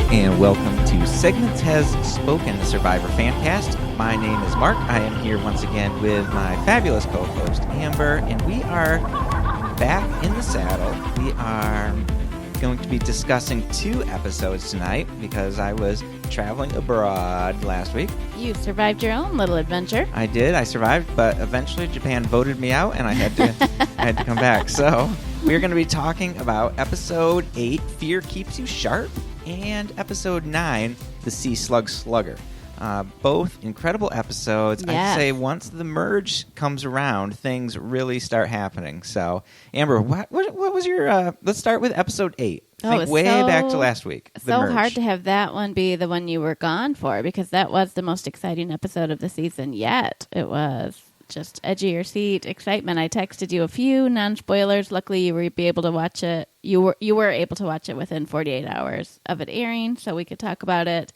and welcome to Segments Has Spoken, the Survivor Fancast. My name is Mark. I am here once again with my fabulous co-host, Amber, and we are back in the saddle. We are going to be discussing 2 episodes tonight because I was traveling abroad last week. You survived your own little adventure. I did. I survived, but eventually Japan voted me out, and I had to come back. So we're going to be talking about Episode 8, Fear Keeps You Sharp, and Episode 9, The Sea Slug Slugger. Both incredible episodes. Yes. I'd say once the merge comes around, things really start happening. So, Amber, what was your... let's start with Episode 8. Think way back to last week. So hard to have that one be the one you were gone for, because that was the most exciting episode of the season yet. It was just edge of your seat excitement. I texted you a few non-spoilers. Luckily, you were able to watch it. You were able to watch it within 48 hours of it airing, so we could talk about it.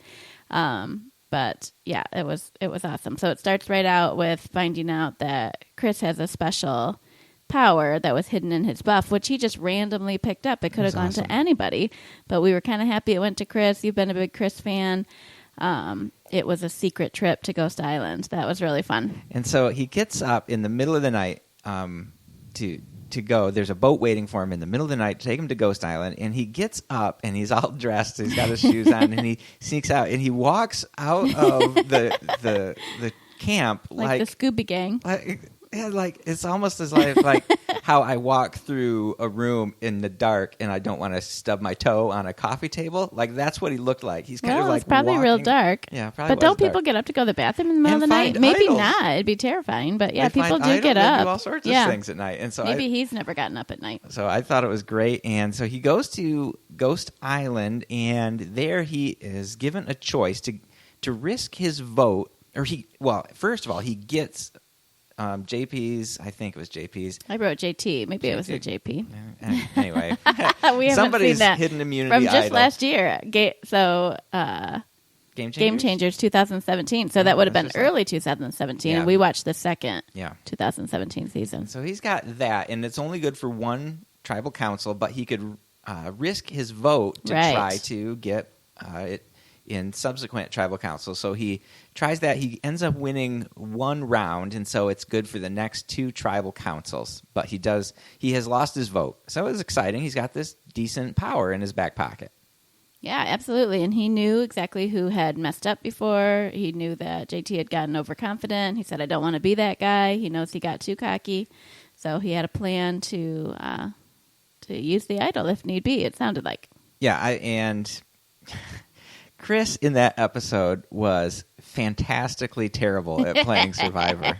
But yeah, it was awesome. So it starts right out with finding out that Chris has a special power that was hidden in his buff, which he just randomly picked up. It could have gone to anybody, but we were kind of happy it went to Chris. You've been a big Chris fan. It was a secret trip to Ghost Island. That was really fun. And so he gets up in the middle of the night to go. There's a boat waiting for him in the middle of the night to take him to Ghost Island. And he gets up and he's all dressed. He's got his shoes on and he sneaks out and he walks out of the camp like the Scooby Gang. Like it's almost as like how I walk through a room in the dark and I don't want to stub my toe on a coffee table. Like that's what he looked like. He's kind of like it's probably walking. Real dark. Yeah, probably. But don't dark. people get up to go to the bathroom in the middle of the night? Maybe idols. not. It'd be terrifying. But yeah, they people do idols. get up. They do all sorts of things at night. And so maybe he's never gotten up at night. So I thought it was great. And so he goes to Ghost Island, and there he is given a choice to risk his vote. First of all, he gets JP's. I think it was JP's. I wrote JT. Maybe it was a JP. Anyway, we haven't somebody's seen that hidden immunity from just idol. last year. Game Changers 2017. So that would have been early 2017, and we watched the second 2017 season. So he's got that, and it's only good for one tribal council, but he could risk his vote to try to get it in subsequent tribal councils. So he tries that. He ends up winning one round, and so it's good for the next 2 tribal councils. But he has lost his vote. So it was exciting. He's got this decent power in his back pocket. Yeah, absolutely. And he knew exactly who had messed up before. He knew that JT had gotten overconfident. He said, I don't want to be that guy. He knows he got too cocky. So he had a plan to use the idol if need be, it sounded like. Yeah, and Chris in that episode was fantastically terrible at playing Survivor.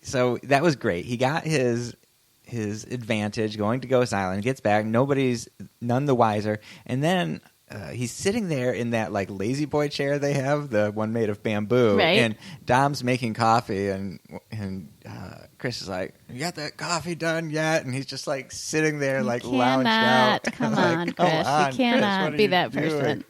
So that was great. He got his advantage going to Ghost Island, gets back, nobody's none the wiser, and then he's sitting there in that like lazy boy chair they have, the one made of bamboo, and Dom's making coffee, and Chris is like, "You got that coffee done yet?" And he's just like sitting there, like lounged out. Come on, Chris. You cannot be that person.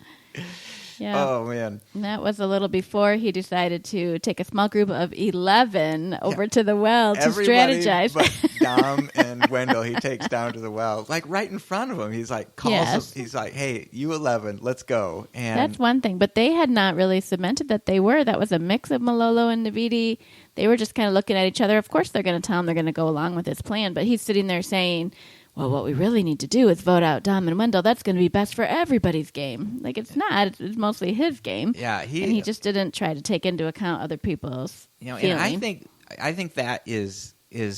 Yeah. Oh, man. And that was a little before he decided to take a small group of 11 over to the well to strategize. But Dom and Wendell, he takes down to the well, like right in front of him. He's like, he's like, hey, you 11, let's go. And that's one thing. But they had not really cemented that they were. That was a mix of Malolo and Navidi. They were just kind of looking at each other. Of course, they're going to tell him they're going to go along with his plan. But he's sitting there saying, well, what we really need to do is vote out Dom and Wendell. That's going to be best for everybody's game. Like, it's not. It's mostly his game. Yeah, and he just didn't try to take into account other people's feeling. And I think that is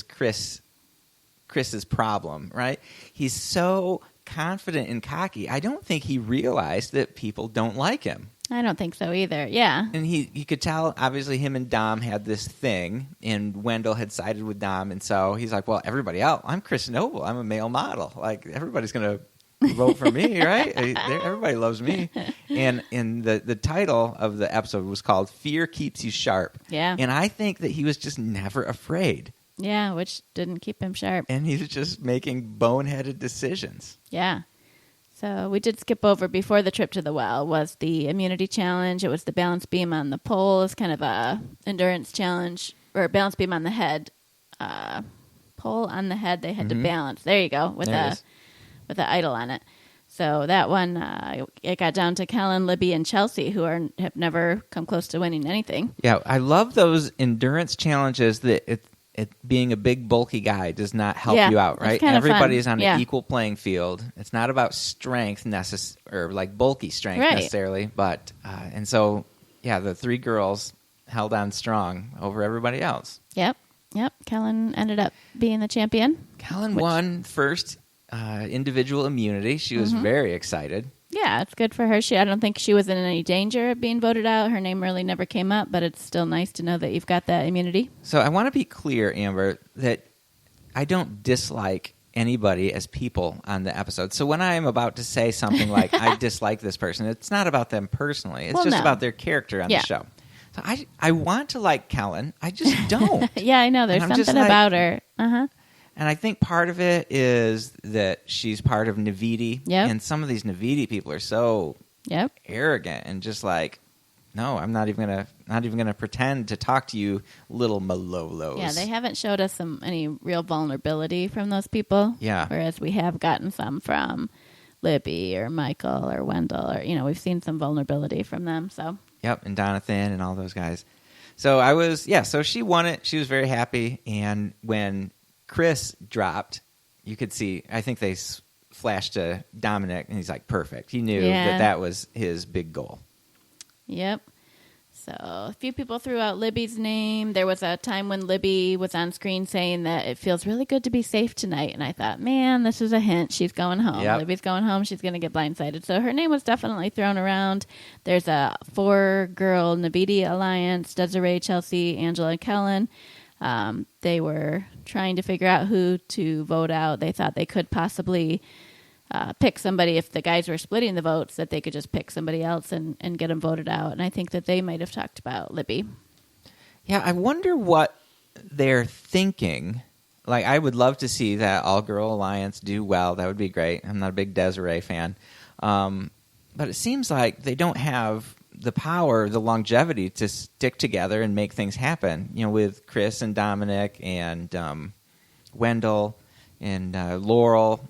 Chris's problem, right? He's so confident and cocky. I don't think he realized that people don't like him. I don't think so either. Yeah. And you could tell, obviously, him and Dom had this thing, and Wendell had sided with Dom, and so he's like, well, everybody else, I'm Chris Noble. I'm a male model. Like, everybody's going to vote for me, right? Everybody loves me. And the title of the episode was called Fear Keeps You Sharp. Yeah. And I think that he was just never afraid. Yeah, which didn't keep him sharp. And he was just making boneheaded decisions. Yeah. So we did skip over before the trip to the well was the immunity challenge. It was the balance beam on the pole. It's kind of a endurance challenge, or balance beam on the head. Pole on the head they had to balance. There you go, with the idol on it. So that one, it got down to Kellen, Libby, and Chelsea, who have never come close to winning anything. Yeah, I love those endurance challenges that it being a big, bulky guy does not help you out, right? Everybody's on an equal playing field. It's not about strength or like bulky strength necessarily, but and so the three girls held on strong over everybody else. Yep. Kellen ended up being the champion. Kellen won first individual immunity. She was very excited. Yeah, it's good for her. I don't think she was in any danger of being voted out. Her name really never came up, but it's still nice to know that you've got that immunity. So I want to be clear, Amber, that I don't dislike anybody as people on the episode. So when I am about to say something like, I dislike this person, it's not about them personally. It's about their character on the show. So I want to like Kellen. I just don't. Yeah, I know. There's something about her. Uh-huh. And I think part of it is that she's part of Navidi. Yep. And some of these Navidi people are so arrogant and just like, no, I'm not even gonna pretend to talk to you, little Malolos. Yeah, they haven't showed us any real vulnerability from those people. Yeah. Whereas we have gotten some from Libby or Michael or Wendell, or we've seen some vulnerability from them. So. Yep, and Donathan and all those guys. So so she won it. She was very happy, and when Chris dropped, you could see, I think they flashed to Dominic, and he's like, perfect. He knew that was his big goal. Yep. So a few people threw out Libby's name. There was a time when Libby was on screen saying that it feels really good to be safe tonight. And I thought, man, this is a hint. She's going home. Yep. Libby's going home. She's going to get blindsided. So her name was definitely thrown around. There's a 4-girl Navidi alliance, Desiree, Chelsea, Angela, and Kellen. They were trying to figure out who to vote out. They thought they could possibly pick somebody if the guys were splitting the votes, that they could just pick somebody else and get them voted out. And I think that they might have talked about Libby. Yeah, I wonder what they're thinking. Like, I would love to see that all-girl alliance do well. That would be great. I'm not a big Desiree fan. But it seems like they don't have the power, the longevity to stick together and make things happen. With Chris and Dominic and Wendell and Laurel.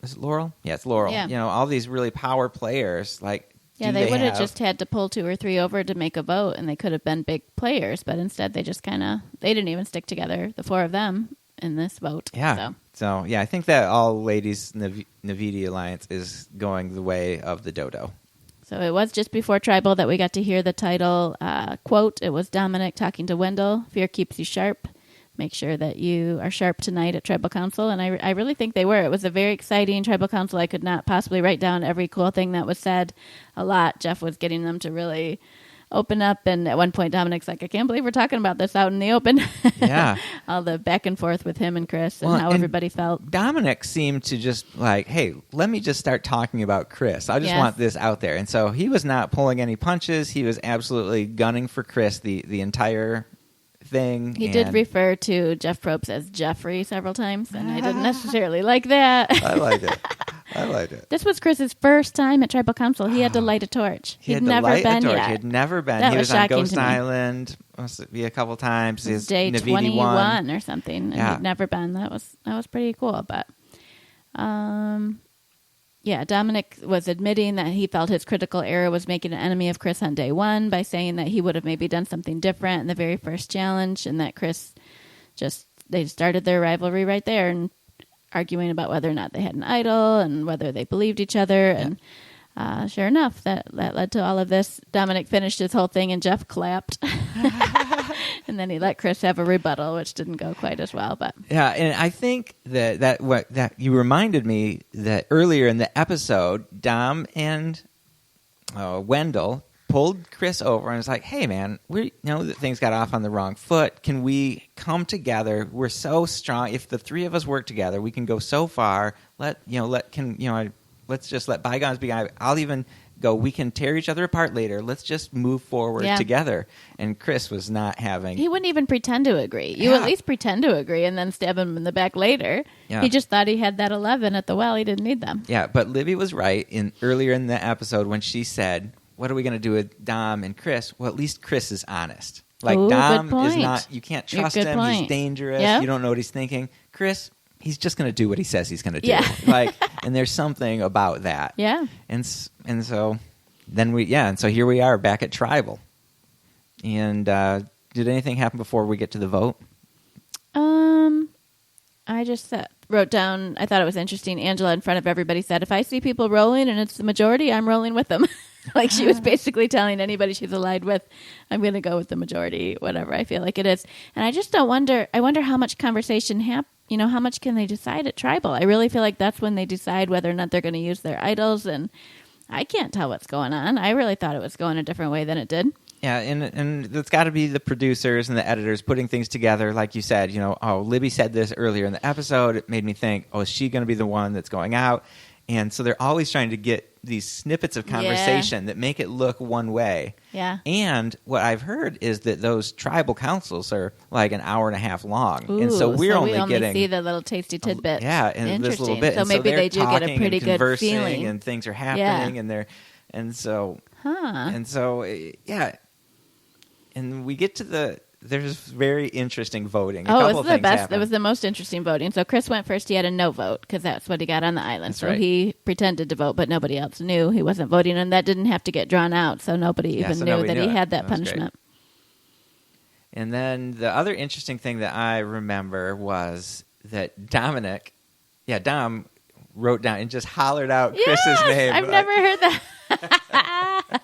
Is it Laurel? Yeah, it's Laurel. Yeah. All these really power players. Like, they would have just had to pull 2 or 3 over to make a vote, and they could have been big players. But instead, they just they didn't even stick together, the 4 of them, in this vote. Yeah. So I think that all ladies Navidi alliance is going the way of the dodo. So it was just before Tribal that we got to hear the title quote. It was Dominic talking to Wendell. Fear keeps you sharp. Make sure that you are sharp tonight at Tribal Council. And I really think they were. It was a very exciting Tribal Council. I could not possibly write down every cool thing that was said. A lot. Jeff was getting them to really open up. And at one point, Dominic's like, I can't believe we're talking about this out in the open. Yeah. All the back and forth with him and Chris and how everybody felt. Dominic seemed to just like, hey, let me just start talking about Chris. I just want this out there. And so he was not pulling any punches. He was absolutely gunning for Chris the entire thing. He did refer to Jeff Probst as Jeffrey several times, and I didn't necessarily like that. I like it. This was Chris's first time at Tribal Council. He had to light a torch. He'd never been yet. He had never been. That he was on Ghost shocking to me. Island must be a couple times. His day Navidi 21 or something, and he'd never been. That was pretty cool. But Dominic was admitting that he felt his critical error was making an enemy of Chris on day 1 by saying that he would have maybe done something different in the very first challenge, and that Chris they started their rivalry right there and arguing about whether or not they had an idol and whether they believed each other. Yeah. And sure enough, that led to all of this. Dominic finished his whole thing and Jeff clapped. And then he let Chris have a rebuttal, which didn't go quite as well. But yeah, and I think that you reminded me that earlier in the episode, Dom and Wendell pulled Chris over and was like, hey, man, we know that things got off on the wrong foot. Can we come together? We're so strong. If the 3 of us work together, we can go so far. Let's just let bygones be. I'll even go, we can tear each other apart later. Let's just move forward together. And Chris was not having... He wouldn't even pretend to agree. You at least pretend to agree and then stab him in the back later. Yeah. He just thought he had that 11 at the well. He didn't need them. Yeah, but Libby was right earlier in the episode when she said, what are we going to do with Dom and Chris? Well, at least Chris is honest. Like, Dom is not... You can't trust him. He's dangerous. Yep. You don't know what he's thinking. Chris... he's just going to do what he says he's going to do. Yeah. And there's something about that. Yeah. And so then so here we are back at Tribal. And did anything happen before we get to the vote? I just wrote down, I thought it was interesting. Angela in front of everybody said, if I see people rolling and it's the majority, I'm rolling with them. Like she was basically telling anybody she's allied with, I'm going to go with the majority, whatever I feel like it is. And I just wonder how much conversation how much can they decide at Tribal? I really feel like that's when they decide whether or not they're going to use their idols. And I can't tell what's going on. I really thought it was going a different way than it did. Yeah, and it's got to be the producers and the editors putting things together. Like you said, Libby said this earlier in the episode. It made me think, is she going to be the one that's going out? And so they're always trying to get these snippets of conversation that make it look one way. Yeah. And what I've heard is that those tribal councils are like an hour and a half long. Ooh, and so we only getting see the little tasty tidbit. And this little bit. So and maybe so they do get a pretty good feeling. And things are happening and so and we get to there's very interesting voting. It was the best. Happened. It was the most interesting voting. So Chris went first. He had a no vote because that's what he got on the island. That's so right. He pretended to vote, but nobody else knew he wasn't voting, and that didn't have to get drawn out. So nobody even knew that he had that punishment. Great. And then the other interesting thing that I remember was that Dom wrote down and just hollered out Chris's name. I've never heard that.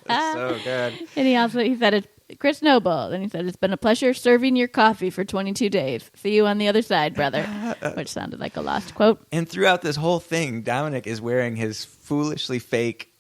That's so good. And he said it's Chris Noble. And he said, it's been a pleasure serving your coffee for 22 days. See you on the other side, brother. Which sounded like a lost quote. And throughout this whole thing, Dominic is wearing his foolishly fake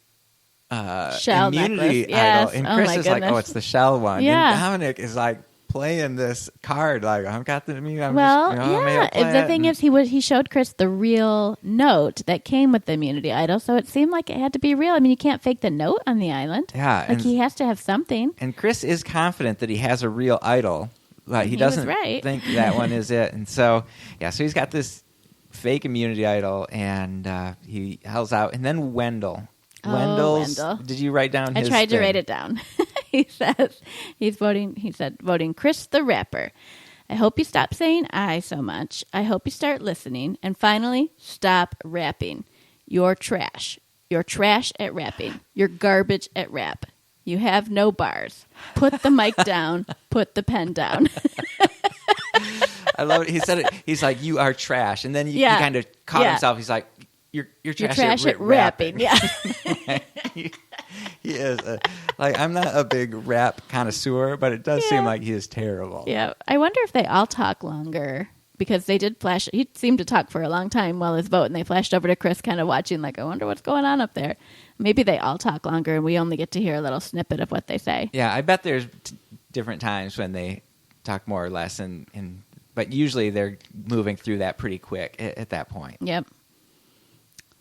shell immunity necklace. Yes. idol. And Chris is like, it's the shell one. Yeah. And Dominic is like playing this card like, I've got the immunity. The thing is, he showed Chris the real note that came with the immunity idol, so it seemed like it had to be real. I mean, you can't fake the note on the island. Yeah. He has to have something. And Chris is confident that he has a real idol. Like, he doesn't think that one is it. And so he's got this fake immunity idol, and he howls out. And then Wendell. Wendell. Did you write down his I tried thing? to write it down. He says he's voting. He said, voting Chris the rapper. I hope you stop saying I so much. I hope you start listening. And finally, stop rapping. You're trash. You're trash at rapping. You're garbage at rap. You have no bars. Put the mic down. Put the pen down. I love it. He said it. He's like, you are trash. And then he kind of caught himself. He's like, you're trash at rapping. Yeah. He is. I'm not a big rap connoisseur, but it does seem like he is terrible. Yeah. I wonder if they all talk longer, because they did flash. He seemed to talk for a long time while his vote, and they flashed over to Chris kind of watching like, I wonder what's going on up there. Maybe they all talk longer, and we only get to hear a little snippet of what they say. Yeah, I bet there's different times when they talk more or less, but usually they're moving through that pretty quick at that point. Yep.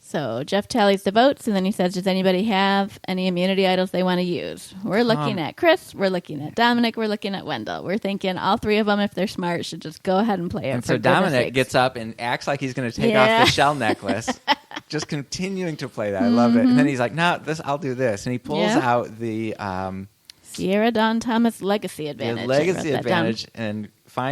So Jeff tallies the votes, and then he says, does anybody have any immunity idols they want to use? We're looking at Chris. We're looking at Dominic. We're looking at Wendell. We're thinking all three of them, if they're smart, should just go ahead and play it. And so Dominic gets up and acts like he's going to take off the shell necklace, just continuing to play that. I love it. And then he's like, no, I'll do this. And he pulls out the Sierra Dawn Thomas Legacy Advantage. The Legacy Advantage, and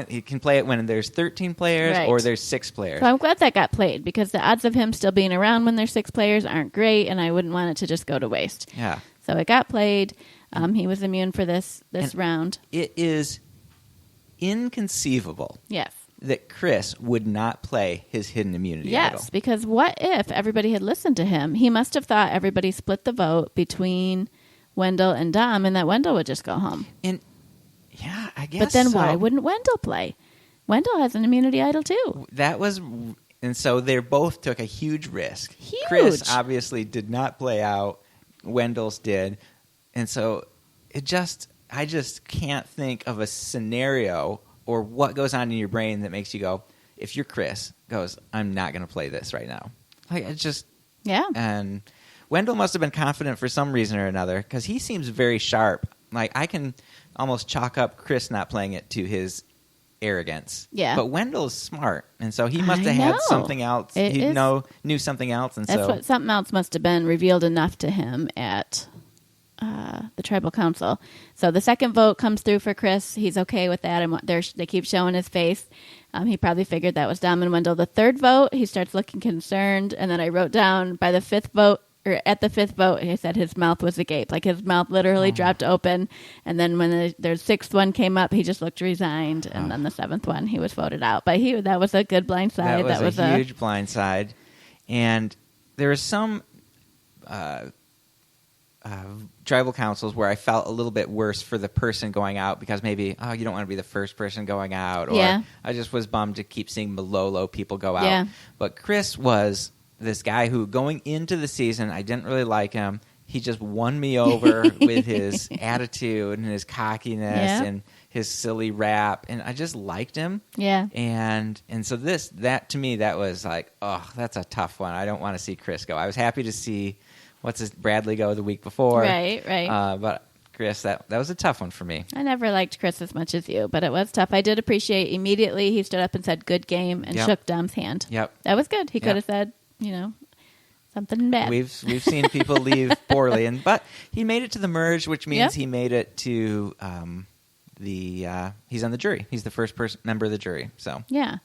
he can play it when there's 13 players or there's 6 players. So I'm glad that got played, because the odds of him still being around when there's 6 players aren't great, and I wouldn't want it to just go to waste. Yeah. So it got played. He was immune for this round. It is inconceivable. Yes. That Chris would not play his hidden immunity idol. Yes, because what if everybody had listened to him? He must have thought everybody split the vote between Wendell and Dom, and that Wendell would just go home. Yeah, I guess. But then why wouldn't Wendell play? Wendell has an immunity idol too. And so they both took a huge risk. Huge. Chris obviously did not play out. Wendell's did. And so I just can't think of a scenario or what goes on in your brain that makes you go, if you're Chris, goes, I'm not going to play this right now. It's just... Yeah. And Wendell must have been confident for some reason or another, because he seems very sharp. I can almost chalk up Chris not playing it to his arrogance. Yeah. But Wendell's smart, and so he must have had something else. Knew something else, and that's what something else must have been revealed enough to him at the tribal council. So the second vote comes through for Chris. He's okay with that, and they keep showing his face. He probably figured that was Dom and Wendell. The third vote, he starts looking concerned, and then I wrote down by the fifth vote, or at the fifth vote, he said his mouth was agape. Like his mouth literally dropped open. And then when the sixth one came up, he just looked resigned. And then the seventh one, he was voted out. But that was a good blind side. That was a huge blind side. And there was some tribal councils where I felt a little bit worse for the person going out because maybe, you don't want to be the first person going out. Or I just was bummed to keep seeing Malolo people go out. Yeah. But Chris was this guy who, going into the season, I didn't really like him. He just won me over with his attitude and his cockiness and his silly rap, and I just liked him. Yeah. And so that to me, that was like, that's a tough one. I don't want to see Chris go. I was happy to see Bradley go the week before. Right. But Chris, that was a tough one for me. I never liked Chris as much as you, but it was tough. I did appreciate immediately he stood up and said, "Good game," and shook Dom's hand. Yep. That was good. He could have said, something bad. We've seen people leave poorly, but he made it to the merge, which means he made it to he's on the jury. He's the first member of the jury. So yeah.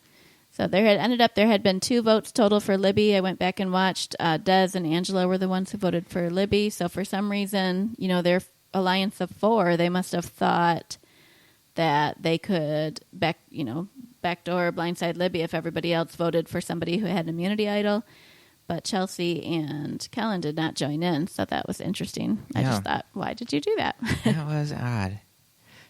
So there had been 2 votes total for Libby. I went back and watched. Des and Angela were the ones who voted for Libby. So for some reason, their alliance of 4, they must have thought that they could backdoor blindside Libby if everybody else voted for somebody who had an immunity idol. But Chelsea and Kellen did not join in, so that was interesting. I just thought, why did you do that? That was odd.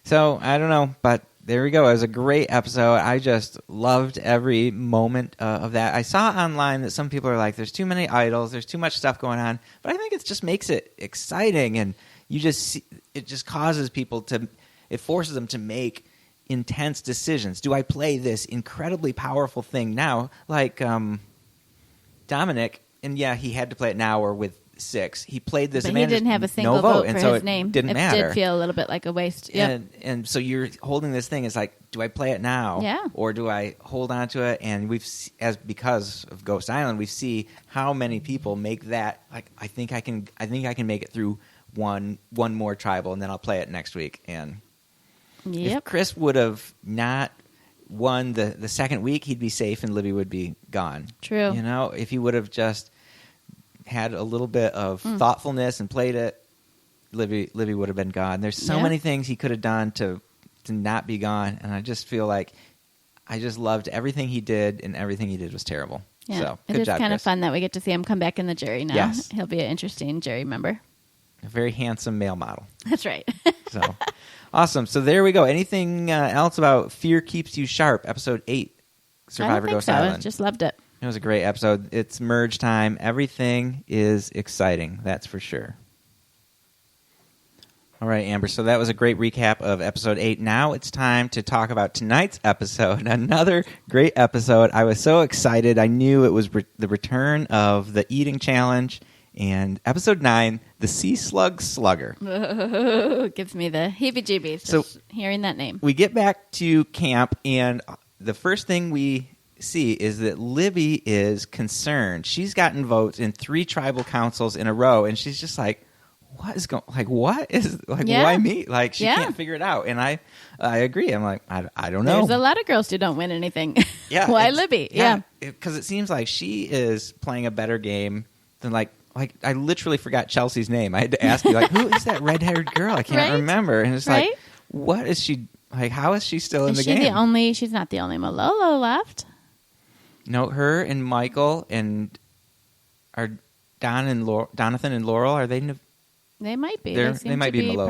So, I don't know, but there we go. It was a great episode. I just loved every moment of that. I saw online that some people are like, there's too many idols, there's too much stuff going on, but I think it just makes it exciting, and it just causes people it forces them to make intense decisions. Do I play this incredibly powerful thing now? Like Dominic, and he had to play it now or with 6. He played this. But he didn't have a single vote for his name. Didn't matter. It did feel a little bit like a waste. Yep. And so you're holding this thing. It's like, do I play it now? Yeah. Or do I hold on to it? And because of Ghost Island, we see how many people make that. Like, I think I can make it through one more tribal, and then I'll play it next week. And if Chris would have not won the second week, he'd be safe and Libby would be gone. True. If he would have just had a little bit of thoughtfulness and played it, Libby would have been gone. There's so many things he could have done to not be gone, and I just feel like I just loved everything he did, and everything he did was terrible. Yeah. So, it good is job, kind Chris. of fun that we get to see him come back in the jury now. Yes. He'll be an interesting jury member. A very handsome male model. That's right. So, awesome. So there we go. Anything else about Fear Keeps You Sharp, Episode 8, Survivor Ghost Island? I just loved it. It was a great episode. It's merge time. Everything is exciting, that's for sure. All right, Amber, so that was a great recap of Episode 8. Now it's time to talk about tonight's episode, another great episode. I was so excited. I knew it was the return of the eating challenge, and Episode 9, the Sea Slug Slugger. It gives me the heebie-jeebies just hearing that name. We get back to camp, and the first thing we see is that Libby is concerned. She's gotten votes in 3 tribal councils in a row, and she's just like, why me? Like, she can't figure it out. And I agree. I'm like, I don't know. There's a lot of girls who don't win anything. Yeah. Why Libby? Yeah. Because it seems like she is playing a better game than like I literally forgot Chelsea's name. I had to ask you, who is that red-haired girl? I can't remember. And it's like, what is she, how is she still in the game? She's not the only Malolo left. No, her and Michael and are Donathan and Laurel, are they? They might be. They might be Malolo.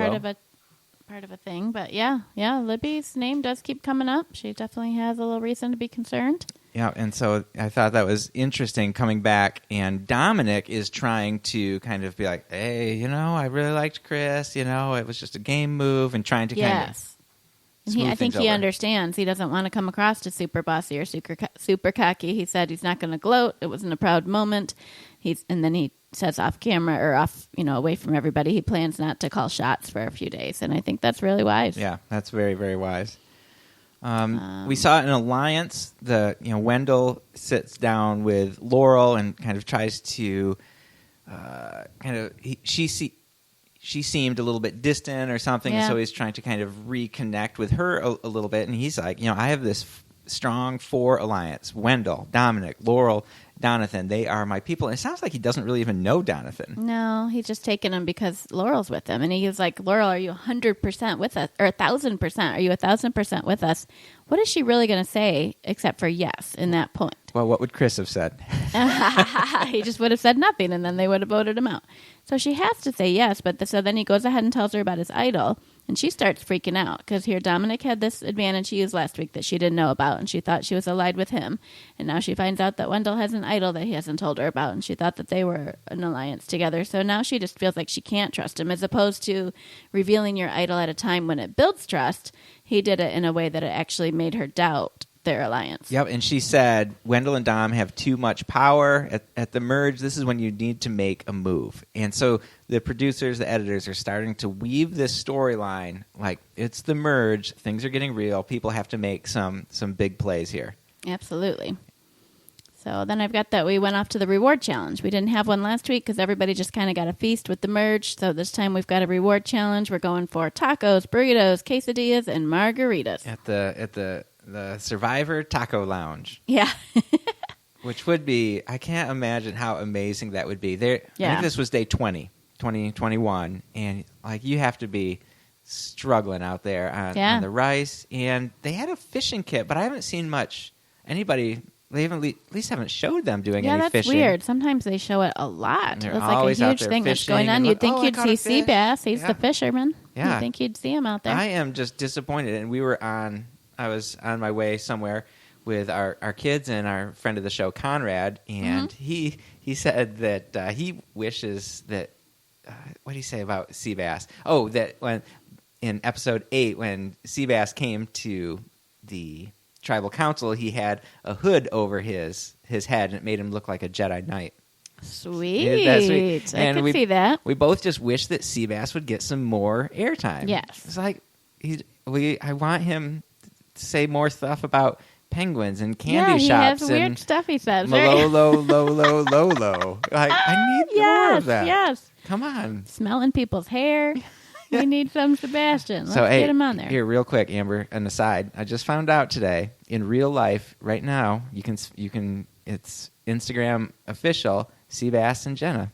Part of a thing, but yeah, Libby's name does keep coming up. She definitely has a little reason to be concerned. Yeah, and so I thought that was interesting coming back, and Dominic is trying to kind of be like, hey, I really liked Chris, it was just a game move, and trying to kind of I think he understands. He doesn't want to come across as super bossy or super cocky. He said he's not going to gloat. It wasn't a proud moment. And then he says off camera or off, away from everybody, he plans not to call shots for a few days. And I think that's really wise. Yeah, that's very, very wise. We saw an alliance. Wendell sits down with Laurel and kind of tries to she seemed a little bit distant or something, and so he's trying to kind of reconnect with her a little bit. And he's like, I have this strong 4 alliance: Wendell, Dominic, Laurel, Donathan. They are my people. And it sounds like he doesn't really even know Donathan. No, he's just taking him because Laurel's with him. And he was like, Laurel, are you 100% with us? Or 1,000%? Are you 1,000% with us? What is she really going to say except for yes in that point? Well, what would Chris have said? He just would have said nothing, and then they would have voted him out. So she has to say yes, but so then he goes ahead and tells her about his idol, and she starts freaking out because here Dominic had this advantage he used last week that she didn't know about, and she thought she was allied with him. And now she finds out that Wendell has an idol that he hasn't told her about, and she thought that they were an alliance together. So now she just feels like she can't trust him, as opposed to revealing your idol at a time when it builds trust. He did it in a way that it actually made her doubt their alliance. Yep, and she said, Wendell and Dom have too much power at the merge. This is when you need to make a move. And so the producers, the editors are starting to weave this storyline like it's the merge. Things are getting real. People have to make some big plays here. Absolutely. So then I've got that we went off to the reward challenge. We didn't have one last week because everybody just kind of got a feast with the merge. So this time we've got a reward challenge. We're going for tacos, burritos, quesadillas, and margaritas. At the Survivor Taco Lounge. Yeah. Which would be, I can't imagine how amazing that would be. I think this was day 2021, and like you have to be struggling out there on the rice. And they had a fishing kit, but I haven't seen much anybody. They haven't, at least haven't showed them doing any that's fishing. Weird. Sometimes they show it a lot. They're it's like a huge thing that's going on. You'd think you'd see Seabass. He's the fisherman. Yeah. You'd think you'd see him out there. I am just disappointed. And I was on my way somewhere with our kids and our friend of the show, Conrad, and he said that he wishes that, what did he say about Seabass? Oh, that when in episode 8, when Seabass came to the tribal council, he had a hood over his head, and it made him look like a Jedi Knight. Sweet. I could see that. We both just wish that Seabass would get some more airtime. Yes. It's like, I want him to say more stuff about penguins and candy shops. Has weird stuff he says. Malolo, Lolo. Like, I need more of that. Yes. Come on. Smelling people's hair. We need some Sebastian. Let's get him on there. Here, real quick, Amber, an aside. I just found out today, in real life, right now, you can. It's Instagram official, Seabass and Jenna.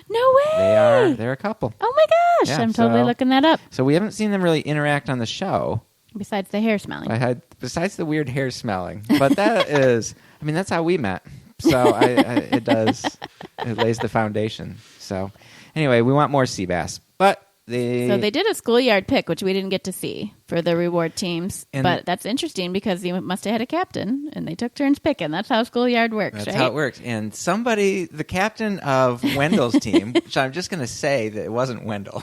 No way! They're a couple. Oh my gosh! Yeah, I'm totally looking that up. So we haven't seen them really interact on the show. Besides the hair smelling. Besides the weird hair smelling. But that is, that's how we met. So it lays the foundation. So anyway, we want more Seabass. But so they did a schoolyard pick, which we didn't get to see for the reward teams. But that's interesting because you must have had a captain, and they took turns picking. That's how schoolyard works, That's how it works. And the captain of Wendell's team, which I'm just going to say that it wasn't Wendell.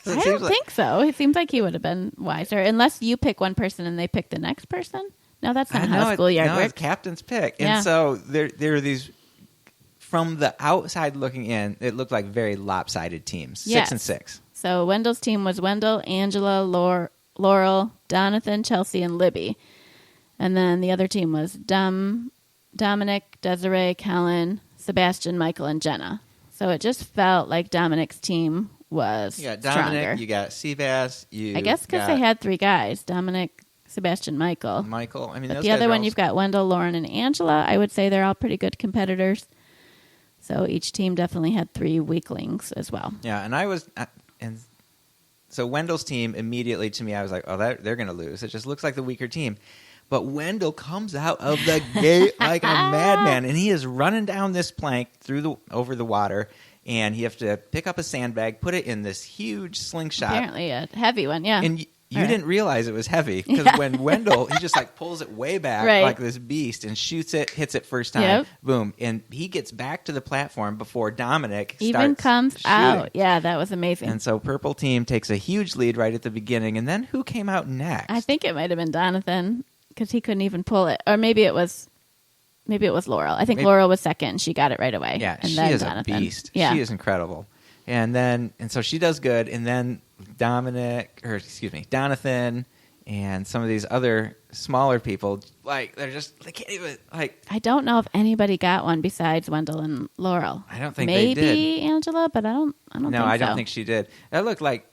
I don't think so. It seems like he would have been wiser, unless you pick one person and they pick the next person. No, that's not how schoolyard works. It's captain's pick. And so there are these, from the outside looking in, it looked like very lopsided teams, 6 and 6. So Wendell's team was Wendell, Angela, Laurel, Donathan, Chelsea, and Libby. And then the other team was Dominic, Desiree, Kellen, Sebastian, Michael, and Jenna. So it just felt like Dominic's team was Dominic, stronger. you got Seabass, I guess because they had 3 guys, Dominic, Sebastian, Michael. But the other one, you've got Wendell, Lauren, and Angela. I would say they're all pretty good competitors. So each team definitely had 3 weaklings as well. Yeah, and so Wendell's team, immediately to me, I was like, oh, they're going to lose. It just looks like the weaker team. But Wendell comes out of the gate like a madman, and he is running down this plank over the water, and you have to pick up a sandbag, put it in this huge slingshot. Apparently a heavy one, yeah. And you didn't realize it was heavy, because when Wendell, he just like pulls it way back like this beast and shoots it, hits it first time, boom. And he gets back to the platform before Dominic even comes shooting. out. Yeah, that was amazing. And so Purple Team takes a huge lead right at the beginning. And then who came out next? I think it might have been Donathan, because he couldn't even pull it. Or maybe it was Laurel. I think Laurel was second. She got it right away. Yeah, and she then is Donathan. a beast. Yeah. She is incredible. And so she does good. And then Donathan And some of these other smaller people, like, they can't even, like... I don't know if anybody got one besides Wendell and Laurel. I don't think they did. Maybe Angela, but I don't think so. No, I don't think she did. That looked like...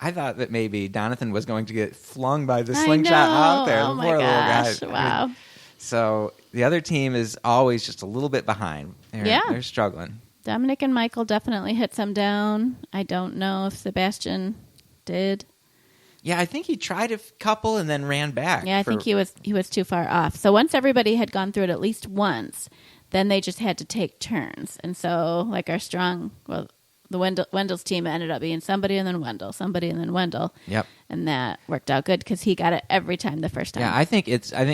I thought that maybe Donathan was going to get flung by the slingshot out there. Oh, The my poor little gosh. guy. Wow. So the other team is always just a little bit behind. They're struggling. Dominic and Michael definitely hit some down. I don't know if Sebastian did. Yeah, I think he tried a couple and then ran back. Yeah, I think he was too far off. So once everybody had gone through it at least once, then they just had to take turns. And so, like the Wendell's team ended up being somebody and then Wendell, somebody and then Wendell. Yep. And that worked out good because he got it every time the first time. Yeah, I think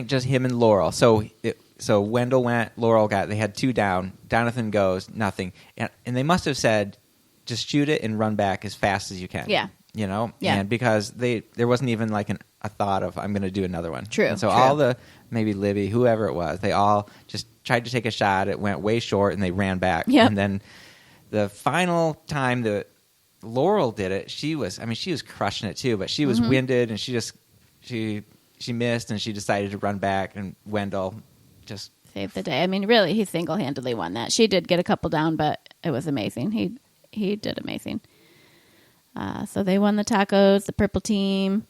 just him and Laurel. So Wendell went, Laurel got. They had 2 down. Donathan goes, nothing, and they must have said, just shoot it and run back as fast as you can. Yeah. Yeah. And because there wasn't even like a thought of, I'm going to do another one. True. And so true. all maybe Libby, whoever it was, they all just tried to take a shot. It went way short and they ran back. Yep. And then the final time that Laurel did it, she was crushing it too, but she was winded and she missed and she decided to run back, and Wendell just saved the day. I mean, really, he single-handedly won that. She did get a couple down, but it was amazing. He did amazing. So they won the tacos, the purple team.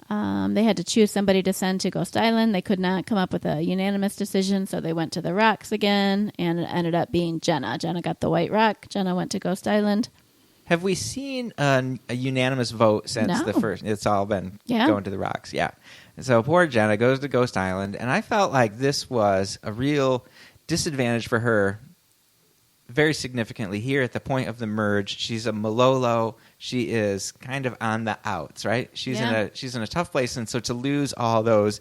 They had to choose somebody to send to Ghost Island. They could not come up with a unanimous decision, so they went to the rocks again, and it ended up being Jenna. Jenna got the white rock. Jenna went to Ghost Island. Have we seen a unanimous vote since the first? It's all been going to the rocks, yeah. And so poor Jenna goes to Ghost Island, and I felt like this was a real disadvantage for her very significantly here at the point of the merge. She's a Malolo. She is kind of on the outs, right? She's in a tough place, and so to lose all those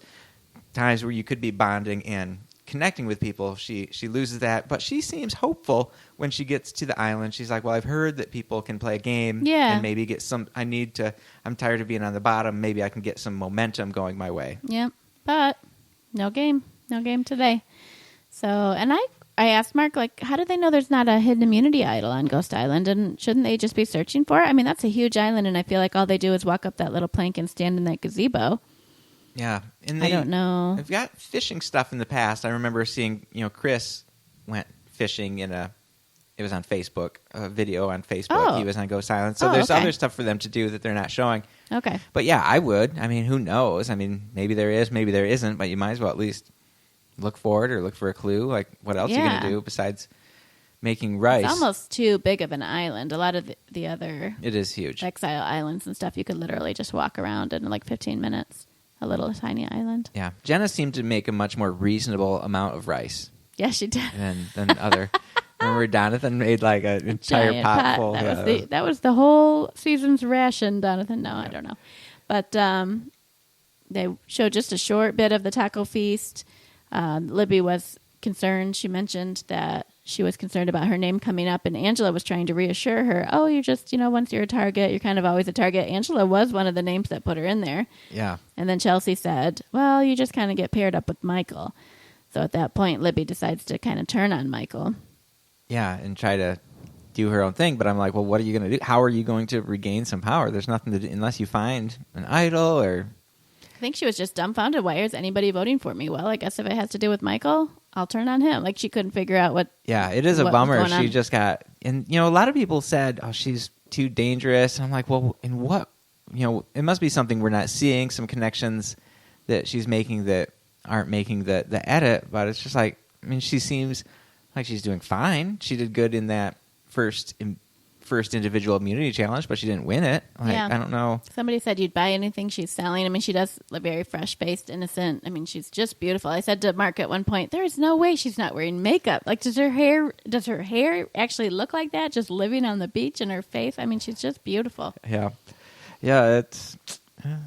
times where you could be bonding and connecting with people, she loses that. But she seems hopeful when she gets to the island. She's like, well, I've heard that people can play a game and maybe get some. I'm tired of being on the bottom. Maybe I can get some momentum going my way. Yep, but no game today. So, and I asked Mark, like, how do they know there's not a hidden immunity idol on Ghost Island? And shouldn't they just be searching for it? I mean, that's a huge island, and I feel like all they do is walk up that little plank and stand in that gazebo. Yeah. And I don't know. They've got fishing stuff in the past. I remember seeing, Chris went fishing it was on Facebook, a video on Facebook. Oh. He was on Ghost Island. So there's other stuff for them to do that they're not showing. Okay. But yeah, I would. I mean, who knows? I mean, maybe there is, maybe there isn't, but you might as well at least look for it or look for a clue. Like, what else are you going to do besides making rice? It's almost too big of an island. A lot of the other it is huge exile islands and stuff, you could literally just walk around in like 15 minutes. A little tiny island. Yeah. Jenna seemed to make a much more reasonable amount of rice. Yeah, she did. Than other. Remember Donathan made like an entire Giant pot full. That was the whole season's ration, Donathan. No, I don't know. But they showed just a short bit of the taco feast. Libby was concerned. She mentioned that she was concerned about her name coming up, and Angela was trying to reassure her, oh, you're just, once you're a target, you're kind of always a target. Angela was one of the names that put her in there. Yeah. And then Chelsea said, well, you just kind of get paired up with Michael. So at that point, Libby decides to kind of turn on Michael. Yeah, and try to do her own thing. But I'm like, well, what are you going to do? How are you going to regain some power? There's nothing to do unless you find an idol or... I think she was just dumbfounded. Why is anybody voting for me? Well, I guess if it has to do with Michael, I'll turn on him. Like, she couldn't figure out what... Yeah, it is a bummer. She just got... And, a lot of people said, oh, she's too dangerous. And I'm like, well, in what... it must be something we're not seeing, some connections that she's making that aren't making the edit. But it's just like, I mean, she seems like she's doing fine. She did good in that first individual immunity challenge, but she didn't win it. Like, yeah. I don't know. Somebody said you'd buy anything she's selling. I mean, she does look very fresh-faced, innocent. I mean, she's just beautiful. I said to Mark at one point, there is no way she's not wearing makeup. Like, does her hair actually look like that, just living on the beach in her face? I mean, she's just beautiful. Yeah. Yeah, it's...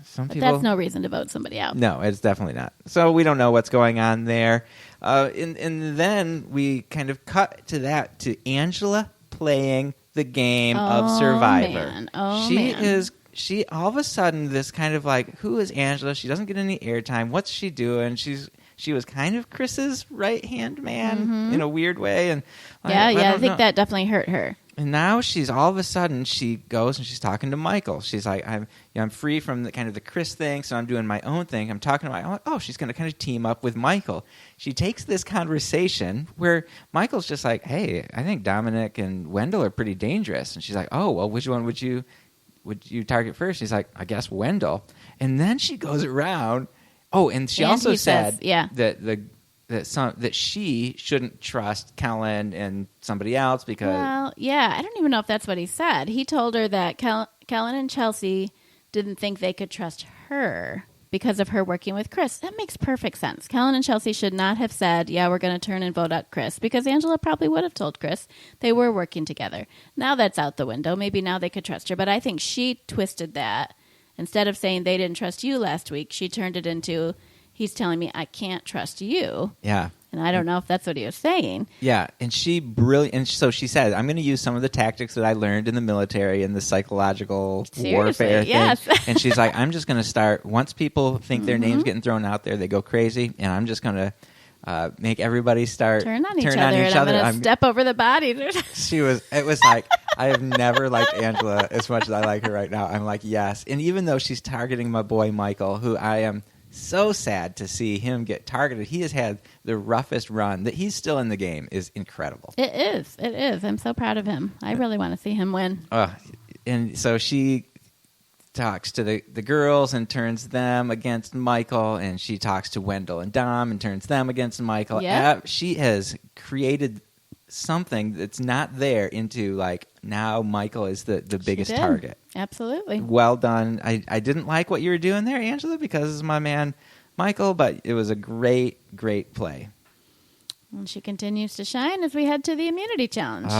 some but people... that's no reason to vote somebody out. No, it's definitely not. So we don't know what's going on there. And then we kind of cut to Angela playing the game of Survivor. Man. She all of a sudden, this kind of like, who is Angela? She doesn't get any airtime. What's she doing? She was kind of Chris's right hand man in a weird way, and I think that definitely hurt her. And now she's all of a sudden she goes and she's talking to Michael. She's like, I'm free from the kind of the Chris thing, so I'm doing my own thing. I'm talking to Michael. I'm like, oh, she's going to kind of team up with Michael. She takes this conversation where Michael's just like, hey, I think Dominic and Wendell are pretty dangerous. And she's like, oh, well, which one would you target first? She's like, I guess Wendell. And then she goes around. Oh, and she also said that she shouldn't trust Kellen and somebody else because... Well, yeah, I don't even know if that's what he said. He told her that Kellen and Chelsea didn't think they could trust her because of her working with Chris. That makes perfect sense. Kellen and Chelsea should not have said, yeah, we're going to turn and vote out Chris, because Angela probably would have told Chris they were working together. Now that's out the window. Maybe now they could trust her. But I think she twisted that. Instead of saying they didn't trust you last week, she turned it into... He's telling me I can't trust you. Yeah. And I don't know if that's what he was saying. Yeah. And so she said, I'm going to use some of the tactics that I learned in the military and the psychological warfare yes. thing. And she's like, I'm just going to start, once people think their name's getting thrown out there, they go crazy. And I'm just going to make everybody start turn on each other. And I'm going to step over the body. It was like, I have never liked Angela as much as I like her right now. I'm like, yes. And even though she's targeting my boy Michael, who I am so sad to see him get targeted. He has had the roughest run. That he's still in the game is incredible. It is. It is. I'm so proud of him. I really want to see him win. And so she talks to the girls and turns them against Michael, and she talks to Wendell and Dom and turns them against Michael. Yep. She has created something that's not there into, like, now Michael is the biggest target. Absolutely. Well done. I didn't like what you were doing there, Angela, because it's my man Michael, but it was a great play. And she continues to shine as we head to the immunity challenge.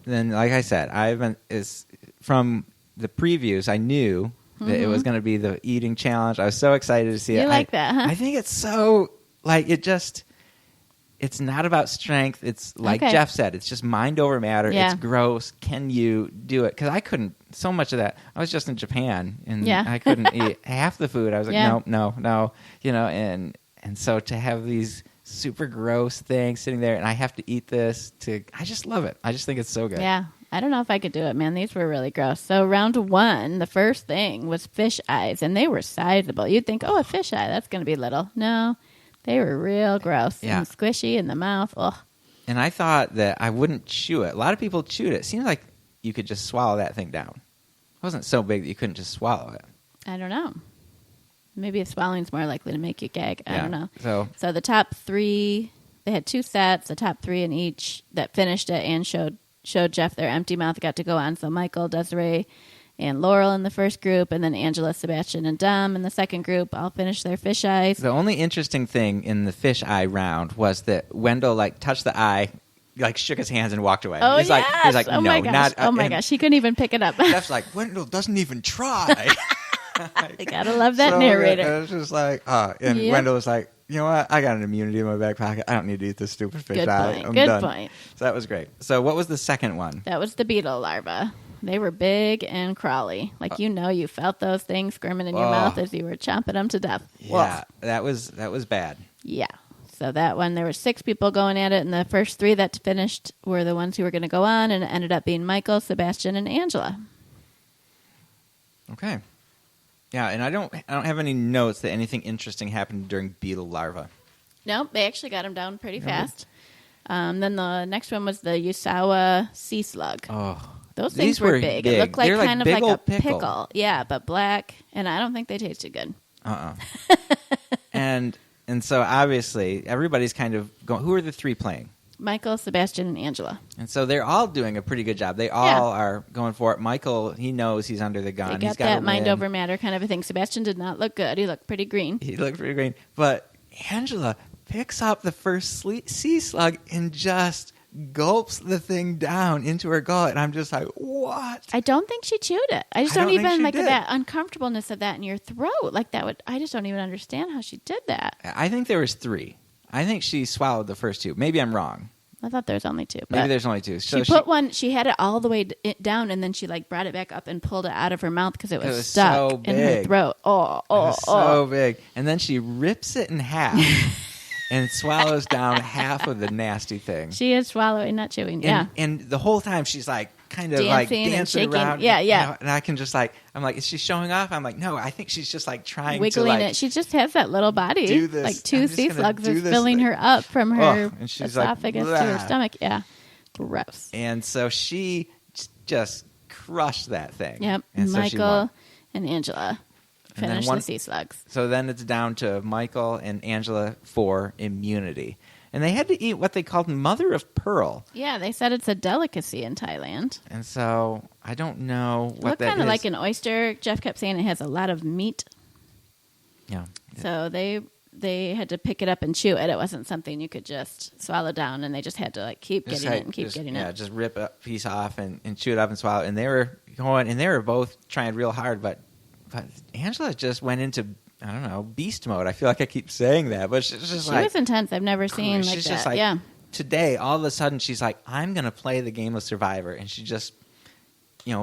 Then, like I said, from the previews, I knew that it was going to be the eating challenge. I was so excited to see it. You like that, huh? I think it's so, like, it's not about strength. It's like Jeff said, it's just mind over matter. Yeah. It's gross. Can you do it? Because I couldn't, so much of that, I was just in Japan, and I couldn't eat half the food. I was like, no. And so to have these super gross things sitting there, and I have to eat this, I just love it. I just think it's so good. Yeah. I don't know if I could do it, man. These were really gross. So round 1, the first thing was fish eyes, and they were sizable. You'd think, a fish eye, that's going to be little. No. They were real gross and squishy in the mouth. Ugh. And I thought that I wouldn't chew it. A lot of people chewed it. It seems like you could just swallow that thing down. It wasn't so big that you couldn't just swallow it. I don't know. Maybe swallowing's more likely to make you gag. I don't know. So the top 3, they had 2 sets, the top 3 in each that finished it and showed Jeff their empty mouth got to go on. So Michael, Desiree, and Laurel in the first group, and then Angela, Sebastian, and Dom in the second group all finished their fish eyes. The only interesting thing in the fish eye round was that Wendell touched the eye, shook his hands and walked away. Oh, he's like, oh, no, my gosh. not. Oh my gosh, he couldn't even pick it up. Jeff's like, Wendell doesn't even try. I gotta love that narrator. It was just like, and Wendell was like, you know what? I got an immunity in my back pocket. I don't need to eat this stupid fish eye. I'm Good done. point. So that was great. So what was the second one? That was the beetle larva. They were big and crawly. You felt those things squirming in your mouth as you were chomping them to death. Yeah, that was bad. Yeah. So that one, there were 6 people going at it, and the first 3 that finished were the ones who were going to go on, and it ended up being Michael, Sebastian, and Angela. Okay. Yeah, and I don't have any notes that anything interesting happened during beetle larva. Nope, they actually got them down pretty fast. Then the next one was the Yusawa sea slug. Oh. Those things were big. It looked like kind of like a pickle. Yeah, but black, and I don't think they tasted good. And so obviously everybody's kind of going. Who are the 3 playing? Michael, Sebastian, and Angela. And so they're all doing a pretty good job. They all are going for it. Michael, he knows he's under the gun. He's got that mind over matter kind of a thing. Sebastian did not look good. He looked pretty green. But Angela picks up the first sea slug and just gulps the thing down into her gullet, and I'm just like, what? I don't think she chewed it. I just don't even like that uncomfortableness of that in your throat. I just don't even understand how she did that. I think there was 3. I think she swallowed the first 2. Maybe I'm wrong. I thought there was only 2. Maybe there's only 2. So she put one. She had it all the way down, and then she brought it back up and pulled it out of her mouth because it was stuck so in her throat. So big. And then she rips it in half. And swallows down half of the nasty thing. She is swallowing, not chewing. And the whole time she's like, kind of like dancing and dancing shaking. around. Yeah. And I can just like, I'm like, is she showing off? I'm like, no, I think she's just like trying wiggling to like it. She just has that little body. do this. Like 2 I'm just sea gonna slugs do are this, filling like, her up from her and she's esophagus like, to her "Blah." stomach. Yeah. Gross. And so she just crushed that thing. Yep. And so she won. Michael and Angela And then finish one- the sea slugs. So then it's down to Michael and Angela for immunity. And they had to eat what they called mother of pearl. Yeah, they said it's a delicacy in Thailand. And so I don't know what Looked that kind of is. like an oyster. Jeff kept saying it has a lot of meat. Yeah. So they had to pick it up and chew it. It wasn't something you could just swallow down, and they just had to like keep Just getting like- it and keep just- getting yeah, it. just rip a piece off and chew it up and swallow it. And they were going, and they were both trying real hard, but Angela just went into, I don't know, beast mode. I feel like I keep saying that, but she's just She like, was intense. I've never seen like she's that. just like, yeah. today, all of a sudden, she's like, I'm going to play the game of Survivor. And she just,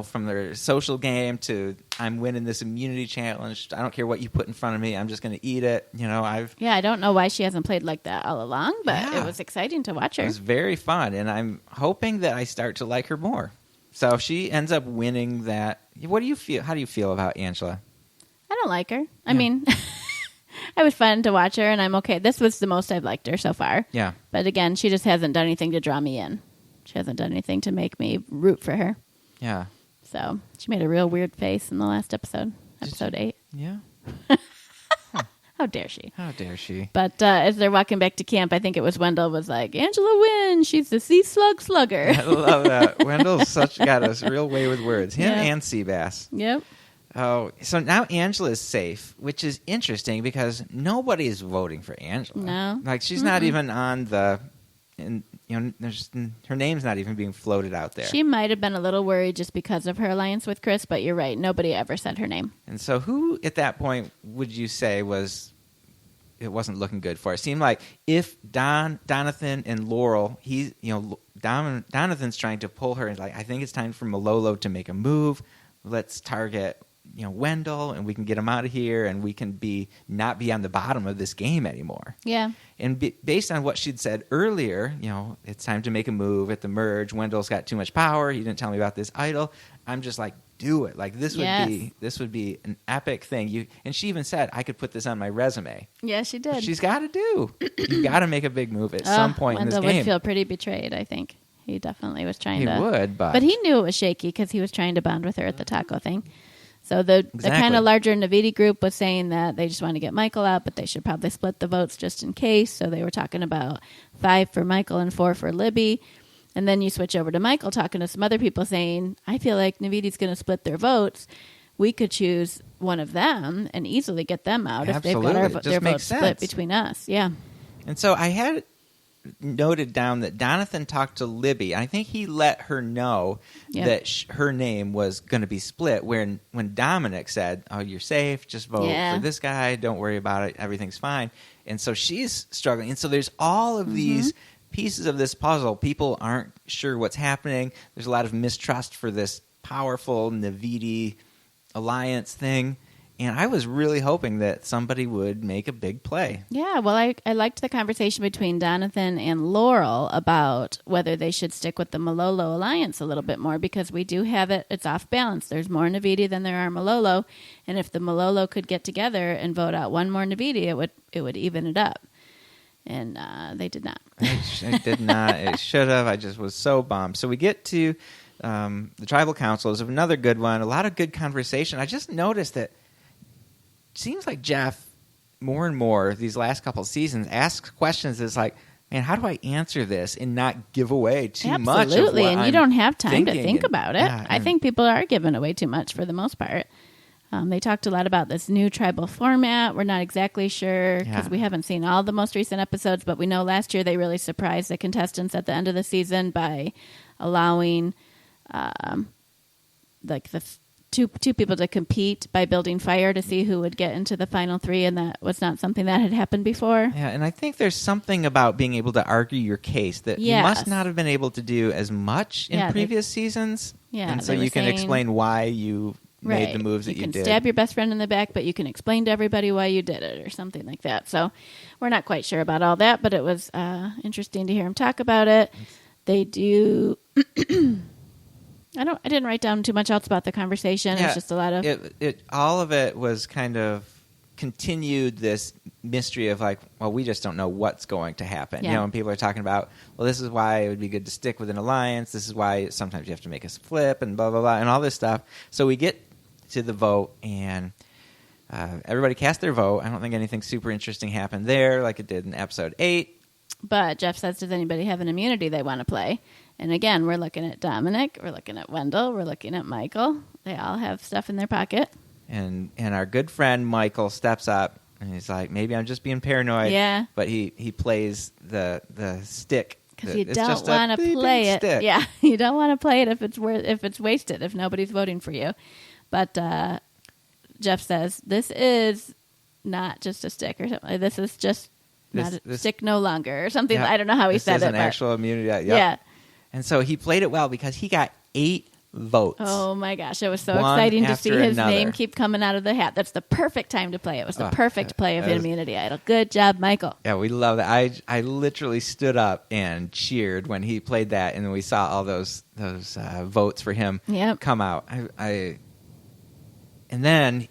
from their social game to I'm winning this immunity challenge. I don't care what you put in front of me. I'm just going to eat it. I don't know why she hasn't played like that all along, but Yeah. it was exciting to watch It her. was very fun. And I'm hoping that I start to like her more. So she ends up winning that. What do you feel? How do you feel about Angela? I don't like her. I Yeah. mean, it was fun to watch her, and I'm okay. This was the most I've liked her so far. Yeah. But again, she just hasn't done anything to draw me in. She hasn't done anything to make me root for her. Yeah. So she made a real weird face in the last episode, episode 8. Yeah. How dare she? How dare she? But as they're walking back to camp, I think it was Wendell was like, Angela wins. She's the sea slugger. I love that. Wendell's got a real way with words. Him Yeah. and Seabass. Yep. Oh, so now Angela's safe, which is interesting because nobody is voting for Angela. No. Like she's not even on the, her name's not even being floated out there. She might have been a little worried just because of her alliance with Chris, but you're right. Nobody ever said her name. And so, who at that point would you say it wasn't looking good for? It seemed like if Donathan and Laurel, Donathan's trying to pull her, and like, I think it's time for Malolo to make a move. Let's target Wendell, and we can get him out of here, and we can not be on the bottom of this game anymore. Yeah. And based on what she'd said earlier, it's time to make a move at the merge. Wendell's got too much power. He didn't tell me about this idol. I'm just like, do it. Like this would be an epic thing. And she even said I could put this on my resume. Yeah, she did. She's got to do. You got to make a big move at some point in this Wendell game. would feel pretty betrayed, I think. He definitely was trying He to. would, but he knew it was shaky because he was trying to bond with her at the taco thing. So the kind Exactly. of larger Navidi group was saying that they just want to get Michael out, but they should probably split the votes just in case. So they were talking about 5 for Michael and 4 for Libby. And then you switch over to Michael talking to some other people saying, I feel like Navidi's going to split their votes. We could choose one of them and easily get them out if they've got Absolutely. It their just makes votes split sense. between us. Yeah. And so I had noted down that Donathan talked to Libby. I think he let her know Yep. that her name was going to be split. When Dominic said, "Oh, you're safe. Just vote Yeah. for this guy. Don't worry about it. Everything's fine." And so she's struggling. And so there's all of these pieces of this puzzle. People aren't sure what's happening. There's a lot of mistrust for this powerful Navidi alliance thing. And I was really hoping that somebody would make a big play. Yeah, well, I liked the conversation between Donathan and Laurel about whether they should stick with the Malolo alliance a little bit more because we do have it's off balance. There's more Navidi than there are Malolo, and if the Malolo could get together and vote out one more Navidi, it would even it up. And they did not. It did not. It should have. I just was so bummed. So we get to the tribal councils. Another good one. A lot of good conversation. I just noticed that it seems like Jeff, more and more these last couple of seasons, asks questions that's like, man, how do I answer this and not give away too much? Absolutely, and you don't have time to thinking think and- about it. yeah, I and- think people are giving away too much for the most part. They talked a lot about this new tribal format. We're not exactly sure because Yeah. we haven't seen all the most recent episodes, but we know last year they really surprised the contestants at the end of the season by allowing like the two people to compete by building fire to see who would get into the final 3, and that was not something that had happened before. Yeah, and I think there's something about being able to argue your case that you Yes. must not have been able to do as much in Yeah, previous seasons. Yeah, and so they were you can saying- explain why you made the moves that you can did. stab your best friend in the back, but you can explain to everybody why you did it or something like that. So we're not quite sure about all that, but it was interesting to hear him talk about it. They do I didn't write down too much else about the conversation. Yeah, It's just a lot of all of it was kind of continued this mystery of like, well, we just don't know what's going to happen. Yeah. You know, and people are talking about, well, this is why it would be good to stick with an alliance. This is why sometimes you have to make a flip and blah, blah, blah, and all this stuff. So we get to the vote, and everybody cast their vote. I don't think anything super interesting happened there like it did in episode 8. But Jeff says, does anybody have an immunity they want to play? And again, we're looking at Dominic, we're looking at Wendell, we're looking at Michael. They all have stuff in their pocket. And our good friend Michael steps up, and he's like, maybe I'm just being paranoid. Yeah. But he plays the stick. Because you It's don't just a want to beeping play it. stick. Yeah, you don't want to play it if it's wasted, if nobody's voting for you. But Jeff says, this is not just a stick or something. This is just not a stick no longer or something. Yeah, I don't know how he said it. This is an but actual immunity. Yep. Yeah. And so he played it well because he got 8 votes. Oh my gosh, it was so One exciting to see after his another. name keep coming out of the hat. That's the perfect time to play. It was the perfect play of that the was- immunity idol. Good job, Michael. Yeah, we love that. I literally stood up and cheered when he played that, and we saw all those votes for him Yep. come out. And then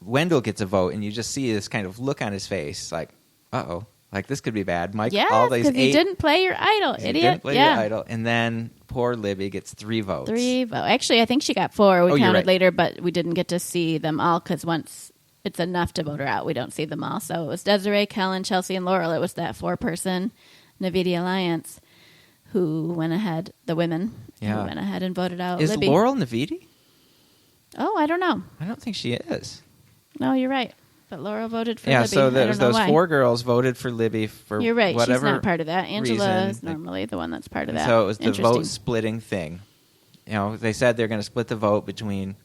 Wendell gets a vote, and you just see this kind of look on his face, like, uh-oh, like this could be bad. Mike, Yeah, all these because 8. you didn't play your idol, you idiot. didn't play yeah. your idol. And then poor Libby gets 3 votes. 3 votes. Actually, I think she got 4. We Oh, you're counted right. later, but we didn't get to see them all because once it's enough to vote her out, we don't see them all. So it was Desiree, Kellen, Chelsea, and Laurel. It was that 4-person Navidi Alliance who went ahead, the women, Yeah. who went ahead and voted out Is Libby. Laurel Navidi? Oh, I don't know. I don't think she is. No, you're right. But Laurel voted for Yeah, Libby. so I don't know those why. 4 girls voted for Libby for You're right. whatever She's not part of that. Angela reason. is normally the one that's part of And that. so it was the Interesting. vote splitting thing. You know, they said they're going to split the vote between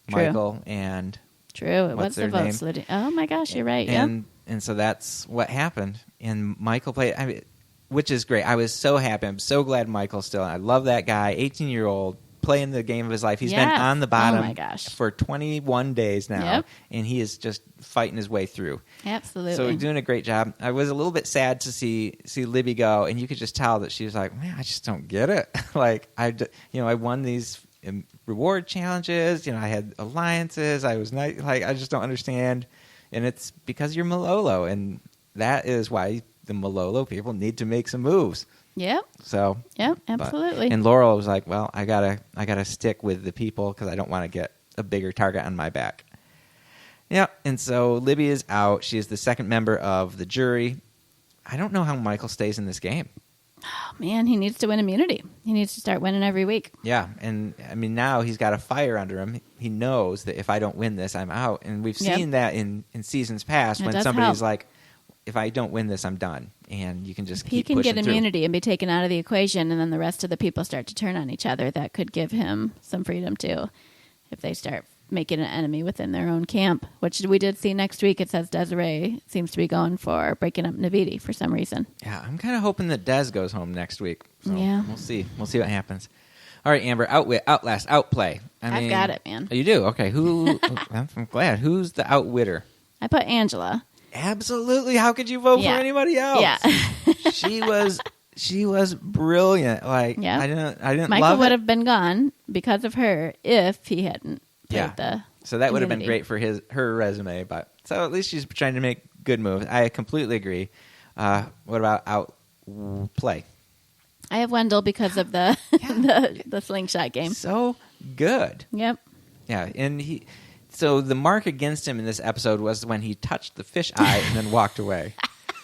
True. Michael and True. It what's was the their vote name? splitting. Oh my gosh, you're right. and so that's what happened. And Michael played, which is great. I was so happy. I'm so glad Michael's still. I love that guy, 18-year-old, playing the game of his life. He's been Yes. on the bottom Oh my gosh. for 21 days now, Yep. and he is just fighting his way through. Absolutely. So he's doing a great job. I was a little bit sad to see Libby go, and you could just tell that she was like, "Man, I just don't get it." Like I won these reward challenges. You know, I had alliances. I was nice. Like I just don't understand, and it's because you're Malolo, and that is why the Malolo people need to make some moves. Yep. So Yep. but- Absolutely. and Laurel was like, "Well, I gotta stick with the people because I don't want to get a bigger target on my back." Yeah, and so Libby is out. She is the second member of the jury. I don't know how Michael stays in this game. Oh, man, he needs to win immunity. He needs to start winning every week. Yeah, and I mean now he's got a fire under him. He knows that if I don't win this, I'm out. And we've Yep. seen that in seasons past It when does somebody's help. like, "If I don't win this, I'm done." And you can just He keep can pushing get through. immunity and be taken out of the equation, and then the rest of the people start to turn on each other. That could give him some freedom too, if they start making an enemy within their own camp, which we did see next week. It says Desiree seems to be going for breaking up Navidi for some reason. Yeah, I'm kind of hoping that Des goes home next week. So Yeah. we'll see. We'll see what happens. All right, Amber, outwit, outlast, outplay. I've got it, man. Oh, you do? Okay. Who? I'm glad. Who's the outwitter? I put Angela. Absolutely. How could you vote Yeah. for anybody else? Yeah. she was brilliant. Like Yeah. I didn't Michael love would it. have been gone because of her if he hadn't played Yeah. the So that would have been immunity. great for her resume, but so at least she's trying to make good moves. I completely agree. What about outplay? I have Wendell because of the the slingshot game. So good. Yep. Yeah, and so the mark against him in this episode was when he touched the fish eye and then walked away.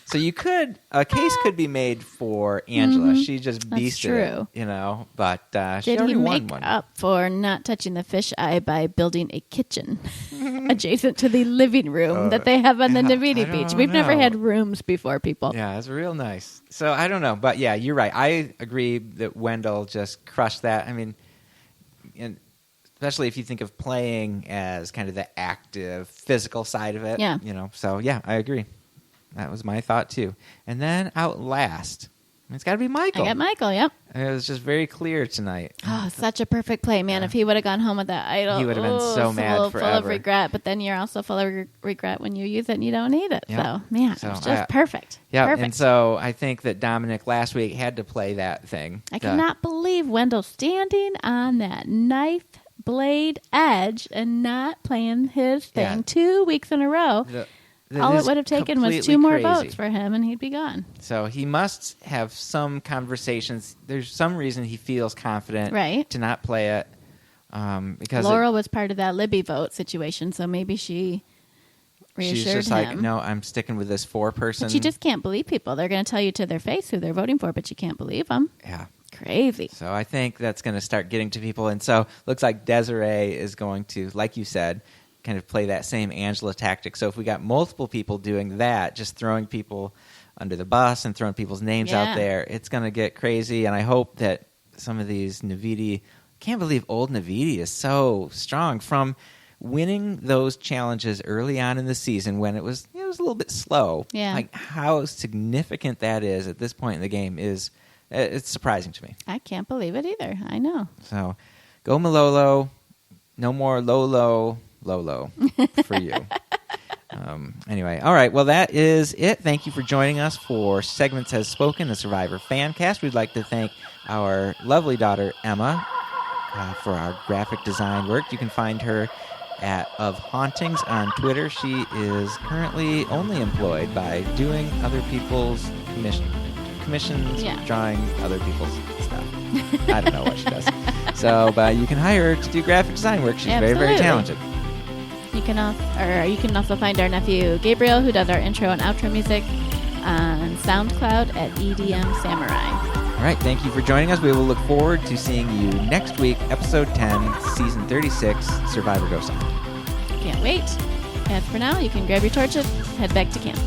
So a case could be made for Angela. She just That's beasted true. it, but she Did already he won make one. up for not touching the fish eye by building a kitchen adjacent to the living room that they have on the yeah, Navidi I beach? don't We've never know. had rooms before, people. Yeah, it's real nice. So I don't know, but yeah, you're right. I agree that Wendell just crushed that. I mean, and especially if you think of playing as kind of the active, physical side of it. Yeah. So yeah, I agree. That was my thought too. And then Outlast. It's got to be Michael. I got Michael, yep. It was just very clear tonight. Oh, such a perfect play, man. Yeah. If he would have gone home with that idol, He would have been so mad full of forever. regret. But then you're also full of regret when you use it and you don't need it. Yep. So, man, So, it's just perfect. Yeah, Perfect. and so I think that Dominic last week had to play that thing. I cannot believe Wendell standing on that knife blade edge and not playing his thing 2 weeks in a row. All it would have taken was 2 more votes for him, and he'd be gone. So he must have some conversations. There's some reason he feels confident to not play it. Because Laurel was part of that Libby vote situation, so maybe she reassured she's just him. like, no, I'm sticking with this 4-person. But you just can't believe people. They're going to tell you to their face who they're voting for, but you can't believe them. Yeah. Crazy. So I think that's going to start getting to people. And so looks like Desiree is going to, like you said, kind of play that same Angela tactic. So if we got multiple people doing that, just throwing people under the bus and throwing people's names out there, it's going to get crazy. And I hope that some of these Navidi, can't believe old Navidi is so strong from winning those challenges early on in the season when it was a little bit slow. Yeah. Like how significant that is at this point in the game is, it's surprising to me. I can't believe it either. I know. So go Malolo, no more Lolo for you. Anyway, all right. Well, that is it. Thank you for joining us for Segments Has Spoken, the Survivor Fancast. We'd like to thank our lovely daughter, Emma, for our graphic design work. You can find her at Of Hauntings on Twitter. She is currently only employed by doing other people's commissions, drawing other people's stuff. I don't know what she does. So, but you can hire her to do graphic design work. She's very, very talented. You can also find our nephew Gabriel, who does our intro and outro music, on SoundCloud at EDM Samurai. All right, thank you for joining us. We will look forward to seeing you next week, episode 10, season 36, Survivor Ghost Hunt. Can't wait. As for now, you can grab your torches, head back to camp.